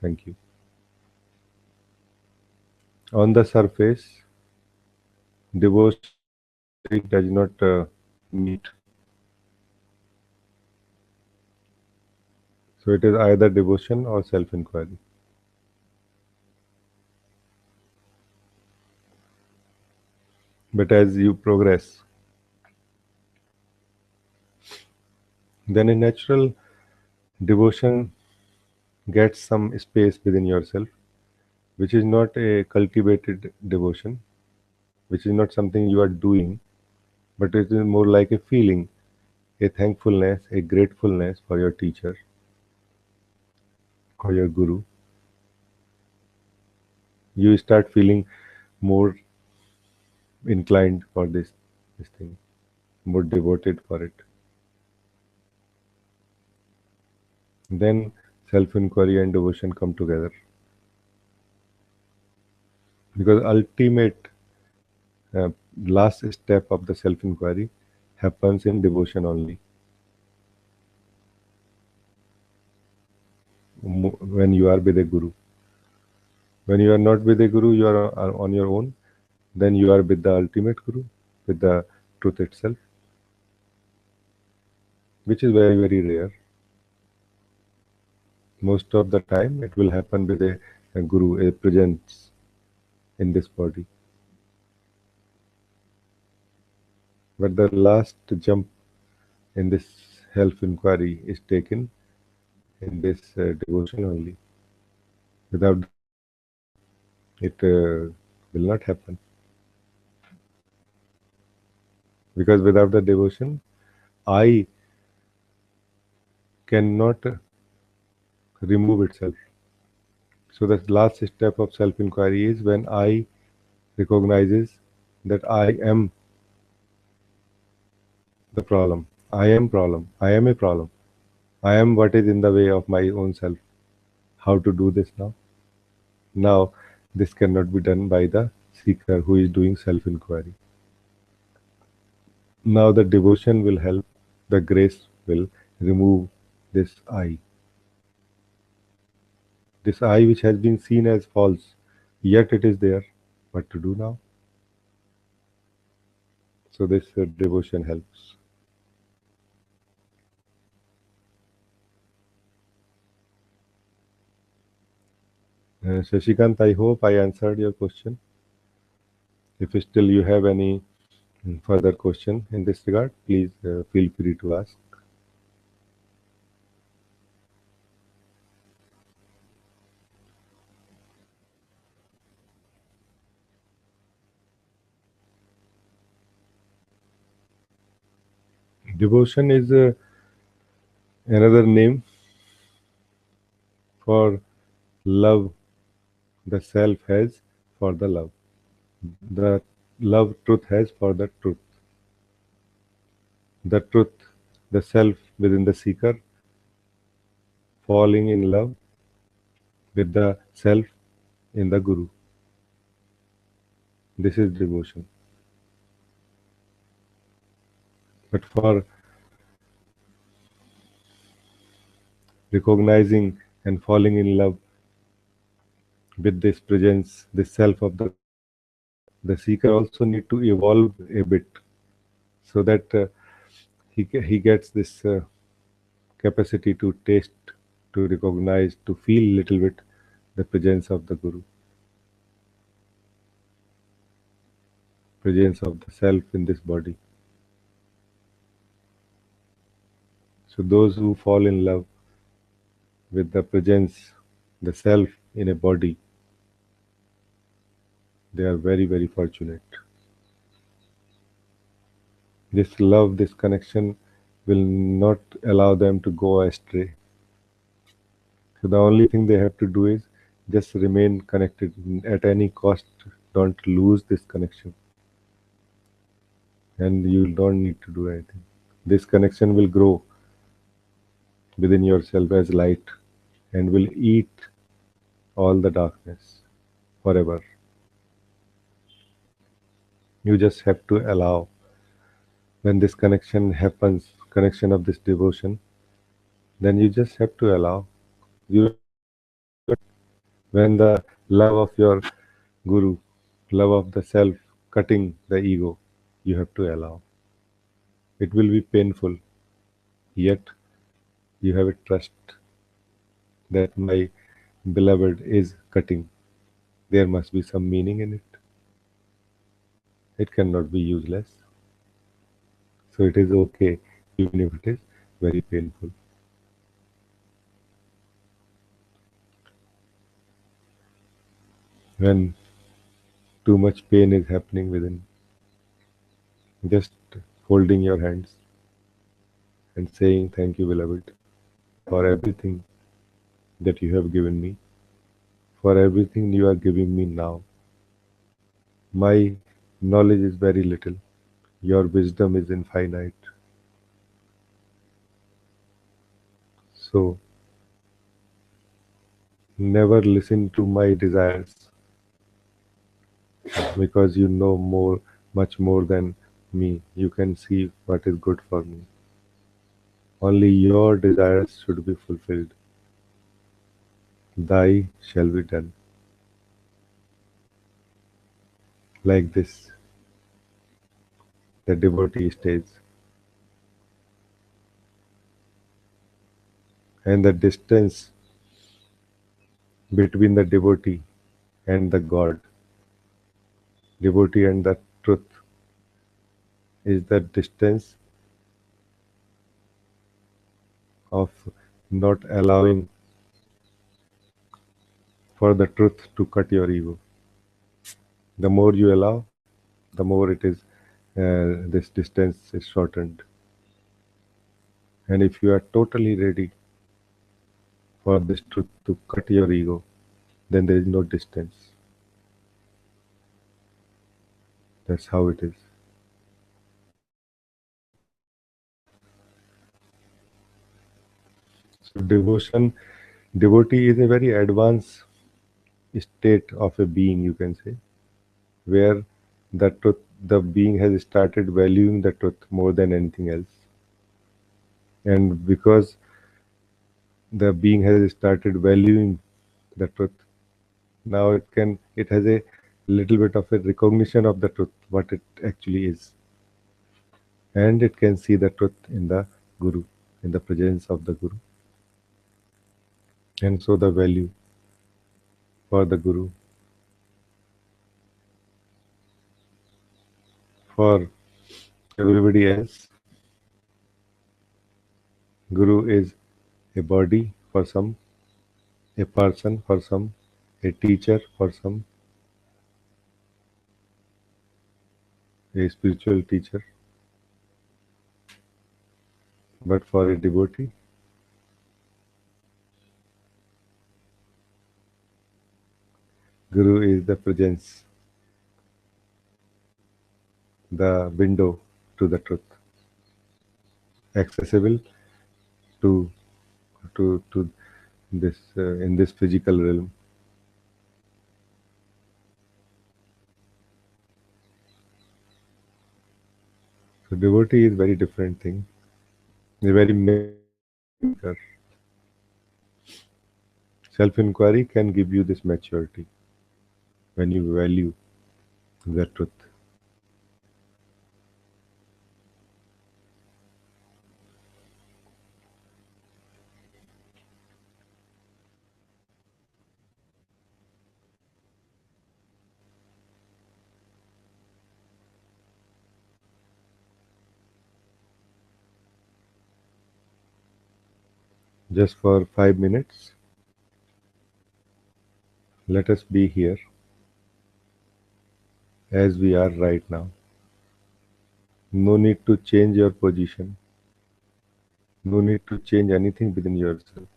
Thank you. On the surface, devotion and self-inquiry does not meet. So it is either devotion or self-inquiry. But as you progress, then a natural devotion gets some space within yourself, which is not a cultivated devotion, which is not something you are doing, but it is more like a feeling, a thankfulness, a gratefulness for your teacher or your guru. You start feeling more inclined for this thing, more devoted for it. Then self-inquiry and devotion come together because ultimate uh, last step of the self-inquiry happens in devotion only. When you are with a guru, when you are not with a guru, you are on your own. Then you are with the ultimate guru, with the truth itself, which is very very rare. Most of the time, it will happen with a guru, a presence in this body. But the last jump in this self inquiry is taken in this devotion only. Without it will not happen. Because without the devotion, I cannot remove itself. So the last step of self-inquiry is when I recognizes that I am the problem. I am problem. I am a problem. I am what is in the way of my own self. How to do this now? Now, this cannot be done by the seeker who is doing self-inquiry. Now the devotion will help, the grace will remove this I. This I which has been seen as false, yet it is there. What to do now? So this devotion helps. Shashikant, I hope I answered your question. If still you have any further question in this regard, please feel free to ask. Devotion is another name for love the self has for the love. The love truth has for the truth. The truth, the self within the seeker, falling in love with the self in the Guru. This is devotion. But for recognizing and falling in love with this presence, this self of the seeker also need to evolve a bit so that he gets this capacity to taste, to recognize, to feel little bit the presence of the Guru, presence of the self in this body. So those who fall in love with the presence, the self in a body, they are very, very fortunate. This love, this connection will not allow them to go astray. So the only thing they have to do is just remain connected at any cost. Don't lose this connection, and you don't need to do anything. This connection will grow within yourself as light and will eat all the darkness forever. You just have to allow. When this connection happens, connection of this devotion, then you just have to allow. You, when the love of your guru, love of the self, cutting the ego, you have to allow. It will be painful, yet you have a trust that my beloved is cutting. There must be some meaning in it. It cannot be useless. So it is okay, even if it is very painful. When too much pain is happening within, just folding your hands and saying, "Thank you, beloved, for everything that you have given me, for everything you are giving me now. My knowledge is very little, your wisdom is infinite. So never listen to my desires because you know more, much more than me. You can see what is good for me. Only your desires should be fulfilled. Thy shall be done." Like this, the devotee stays. And the distance between the devotee and the God, devotee and the truth, is the distance of not allowing for the truth to cut your ego. The more you allow, the more it is this distance is shortened. And if you are totally ready for this truth to cut your ego, then there is no distance. That's how it is. So devotee is a very advanced state of a being, you can say, where the being has started valuing the truth more than anything else. And because the being has started valuing the truth, now it has a little bit of a recognition of the truth, what it actually is. And it can see the truth in the Guru, in the presence of the Guru. And so the value for the Guru. For everybody else, Guru is a body for some, a person for some, a teacher for some, a spiritual teacher. But for a devotee, Guru is the presence, the window to the truth, accessible to to this in this physical realm. So devotee is very different thing, a very mature. Self-inquiry can give you this maturity when you value the truth. Just for 5 minutes, let us be here as we are right now. No need to change your position. No need to change anything within yourself.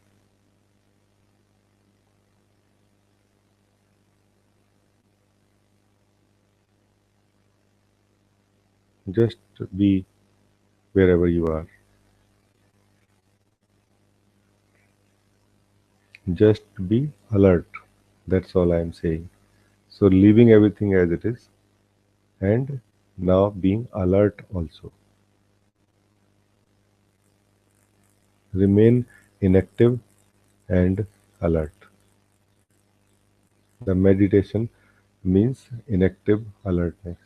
Just be wherever you are. Just be alert. That's all I am saying. So leaving everything as it is and now being alert also. Remain inactive and alert. The meditation means inactive alertness.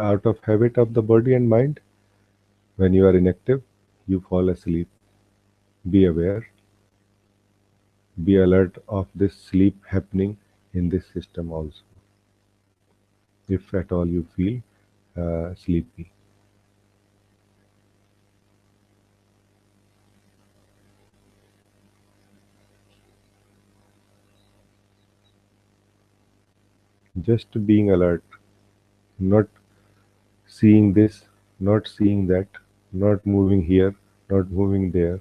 Out of habit of the body and mind, when you are inactive, you fall asleep. Be aware, be alert of this sleep happening in this system also, if at all you feel sleepy. Just being alert, not seeing this, not seeing that, not moving here, not moving there,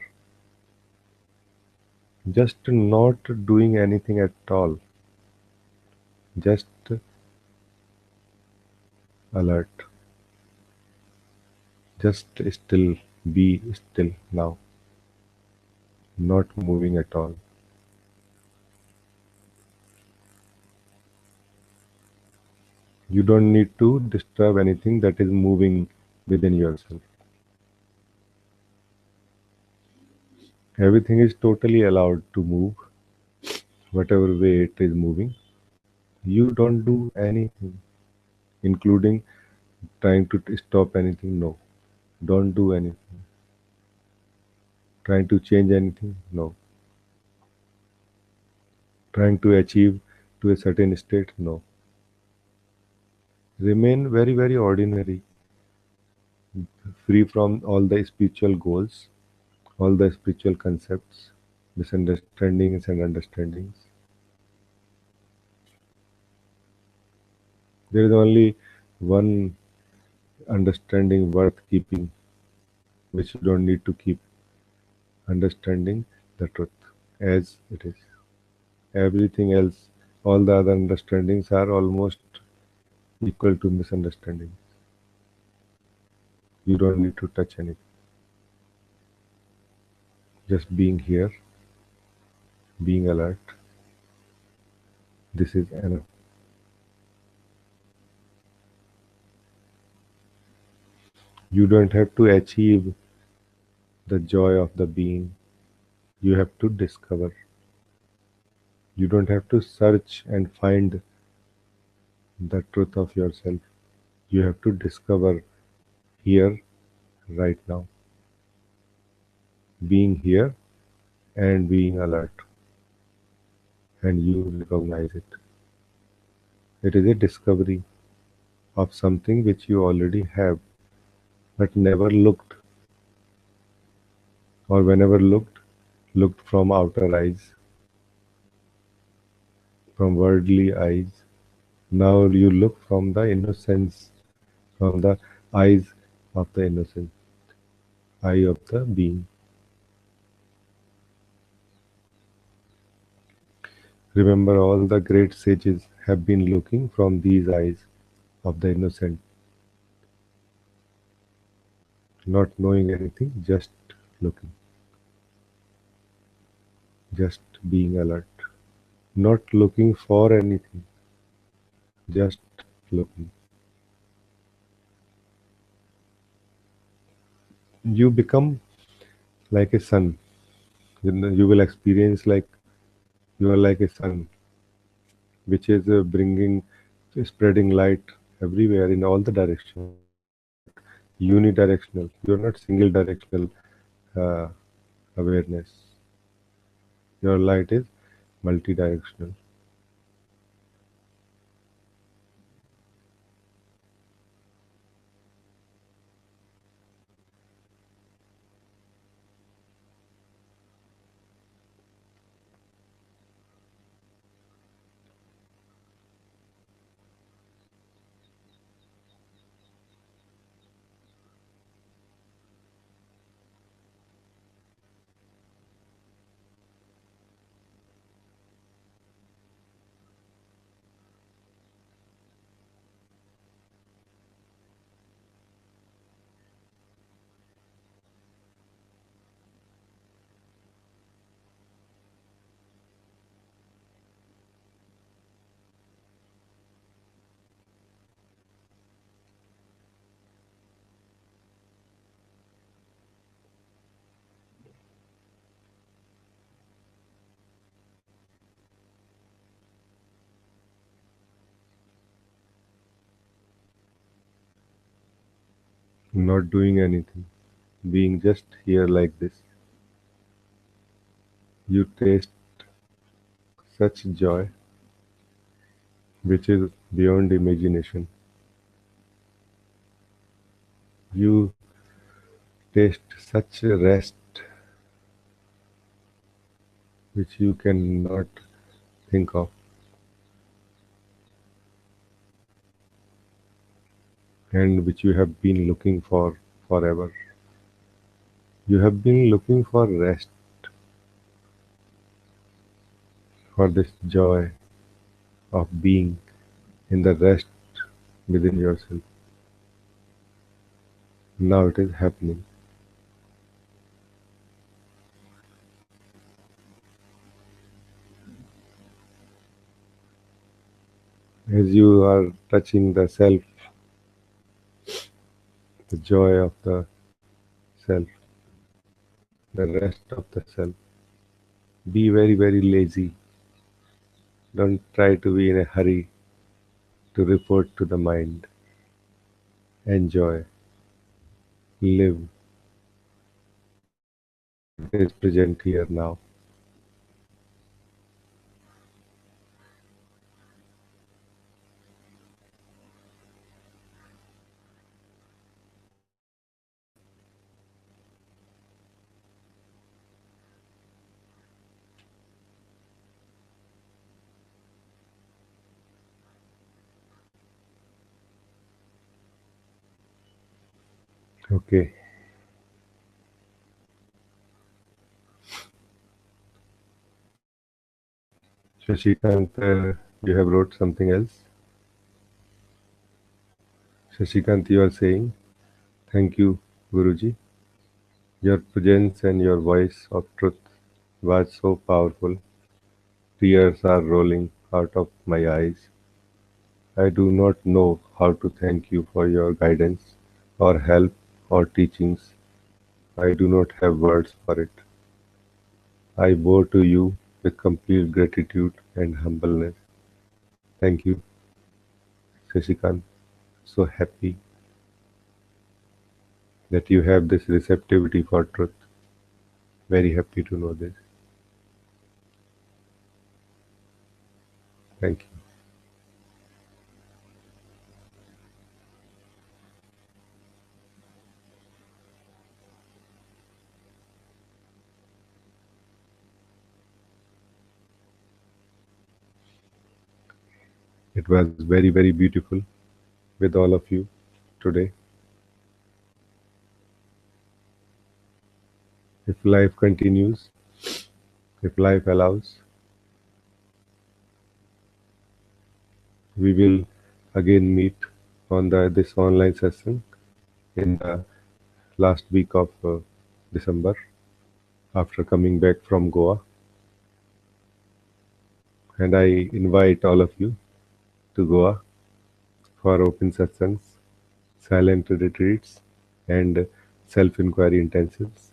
just not doing anything at all, just alert, just still, be still now, not moving at all. You don't need to disturb anything that is moving within yourself. Everything is totally allowed to move, whatever way it is moving. You don't do anything, including trying to stop anything. No, don't do anything. Trying to change anything. No, trying to achieve to a certain state. No, remain very, very ordinary, free from all the spiritual goals, all the spiritual concepts. misunderstandings and understandings. There is only one understanding worth keeping, which you don't need to keep, understanding the truth as it is. Everything else, all the other understandings are almost equal to misunderstandings. You don't need to touch anything. Just being here, being alert, this is enough. You don't have to achieve the joy of the being. You have to discover. You don't have to search and find the truth of yourself. You have to discover here, right now, being here and being alert, and you recognize it. It is a discovery of something which you already have, but never looked, or whenever looked, looked from outer eyes, from worldly eyes. Now you look from the innocence, from the eyes of the innocent, eye of the being. Remember, all the great sages have been looking from these eyes of the innocent, not knowing anything, just looking, just being alert, not looking for anything, just looking. You become like a sun. You will experience like you are like a sun, which is bringing, spreading light everywhere in all the directions. You are not unidirectional. You are not single directional uh, awareness. Your light is multidirectional. Not doing anything, being just here like this. You taste such joy which is beyond imagination. You taste such a rest which you cannot think of, and which you have been looking for forever. You have been looking for rest, for this joy of being in the rest within yourself. Now it is happening. As you are touching the self, the joy of the self, the rest of the self, be very, very lazy. Don't try to be in a hurry to report to the mind. Enjoy, live, is present here now. Okay. Shashikant, you have wrote something else. Shashikant, you are saying, thank you, Guruji. Your presence and your voice of truth was so powerful. Tears are rolling out of my eyes. I do not know how to thank you for your guidance or help or teachings. I do not have words for it. I bow to you with complete gratitude and humbleness. Thank you, Shashikant. So happy that you have this receptivity for truth. Very happy to know this. Thank you. It was very, very beautiful with all of you today. If life continues, if life allows, we will again meet on this online session in the last week of December after coming back from Goa. And I invite all of you to Goa for open satsangs, silent retreats, and self inquiry intensives.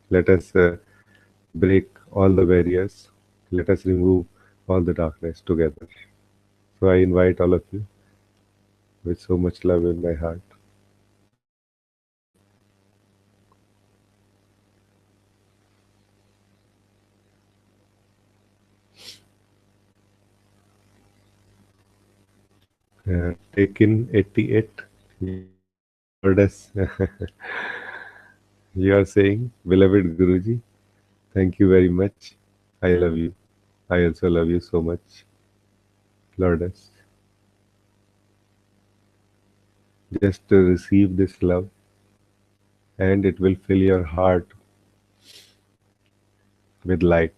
Let us break all the barriers. Let us remove all the darkness together. So I invite all of you with so much love in my heart. Taken 88. Goddess, you are saying, beloved Guruji, thank you very much. I love you. I also love you so much, Lourdes. Just to receive this love, and it will fill your heart with light,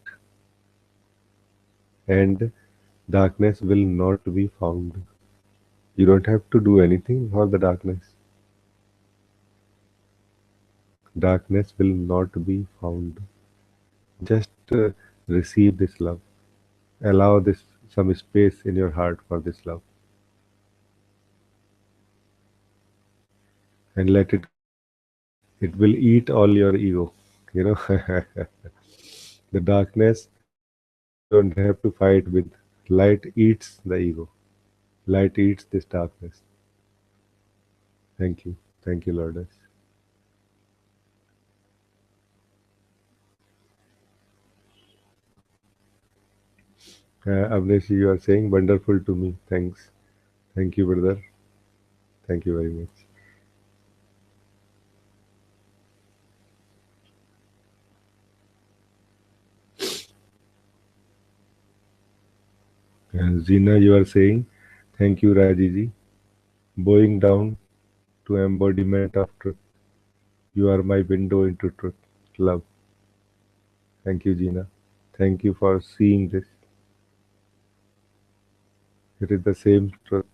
and darkness will not be found. You don't have to do anything for the darkness. Darkness will not be found. Just receive this love. Allow this some space in your heart for this love, and let it. It will eat all your ego. You know, the darkness you don't have to fight with. Light eats the ego. Light eats this darkness. Thank you. Thank you, Lourdes. Avnesh, you are saying wonderful to me. Thanks. Thank you, brother. Thank you very much. Zina, you are saying thank you, Rajee. Bowing down to embodiment of truth. You are my window into truth. Love. Thank you, Gina. Thank you for seeing this. It is the same truth,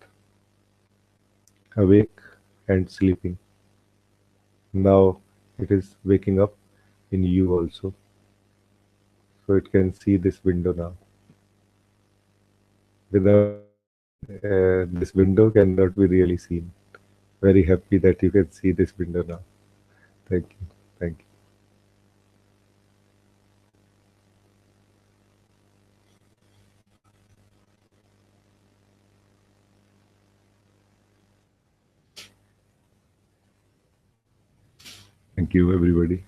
awake and sleeping. Now it is waking up in you also. So it can see this window now. Without this window cannot be really seen. Very happy that you can see this window now. Thank you. Thank you. Thank you, everybody.